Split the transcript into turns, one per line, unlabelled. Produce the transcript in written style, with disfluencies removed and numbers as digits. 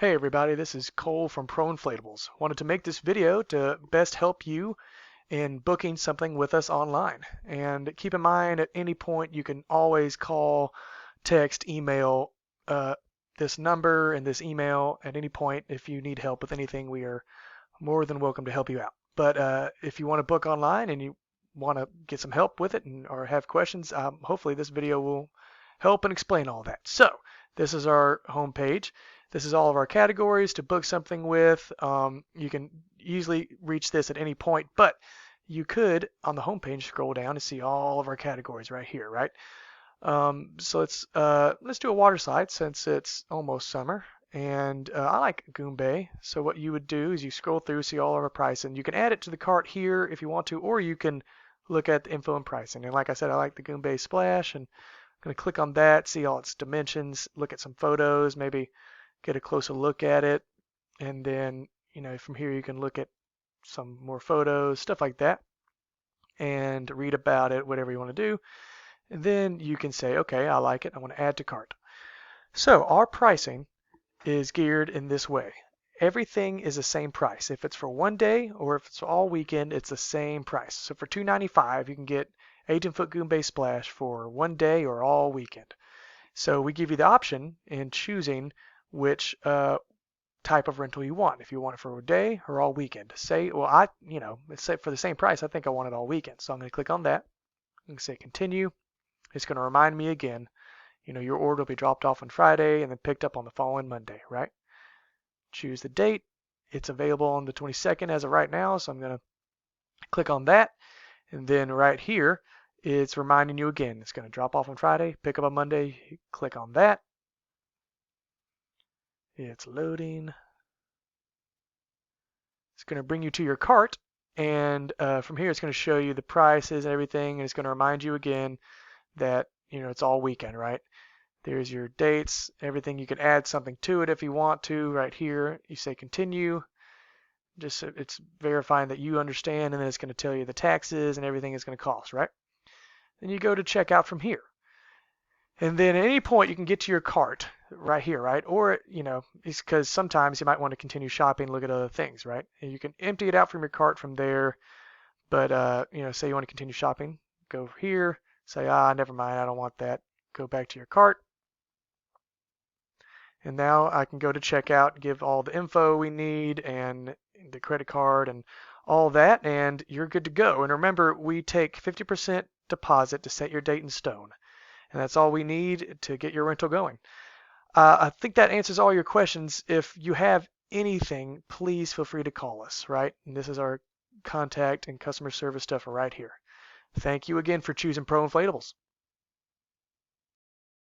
Hey everybody, this is Cole from Pro Inflatables. Wanted to make this video to best help you in booking something with us online. And keep in mind at any point you can always call, text, email this number and this email at any point if you need help with anything. We are more than welcome to help you out. But if you want to book online and you want to get some help with it or have questions, hopefully this video will help and explain all that. So this is our home page. This is all of our categories to book something with. You can easily reach this at any point, but you could on the home page scroll down and see all of our categories right here, right? So let's do a water slide since it's almost summer, and I like Goombay. So what you would do is you scroll through, see all of our pricing. You can add it to the cart here if you want to, or you can look at the info and pricing. And like I said, I like the Goombay Splash, and I'm going to click on that, see all its dimensions, look at some photos, maybe get a closer look at it, and then from here you can look at some more photos, stuff like that, and read about it, whatever you want to do. And then you can say, okay, I like it, I want to add to cart. So our pricing is geared in this way. Everything is the same price. If it's for one day or if it's all weekend, it's the same price. So for $2.95, you can get 18-foot Goombay Splash for one day or all weekend. So we give you the option in choosing which type of rental you want. If you want it for a day or all weekend. Say, well, let's say for the same price, I think I want it all weekend. So I'm going to click on that and say continue. It's going to remind me again, your order will be dropped off on Friday and then picked up on the following Monday, right? Choose the date. It's available on the 22nd as of right now, so I'm going to click on that. And then right here, it's reminding you again. It's going to drop off on Friday, pick up on Monday. Click on that. It's loading. It's going to bring you to your cart, and from here it's going to show you the prices and everything, and it's going to remind you again that it's all weekend, right? There's your dates, everything. You can add something to it if you want to. Right here, you say continue. Just it's verifying that you understand, and then it's going to tell you the taxes and everything it's going to cost, right? Then you go to checkout from here. And then at any point you can get to your cart right here, right? Or, it's because sometimes you might want to continue shopping, look at other things, right? And you can empty it out from your cart from there. But, say you want to continue shopping, go here, say, never mind, I don't want that. Go back to your cart. And now I can go to checkout, give all the info we need and the credit card and all that, and you're good to go. And remember, we take 50% deposit to set your date in stone. And that's all we need to get your rental going. I think that answers all your questions. If you have anything, please feel free to call us, right? And this is our contact and customer service stuff right here. Thank you again for choosing Pro Inflatables.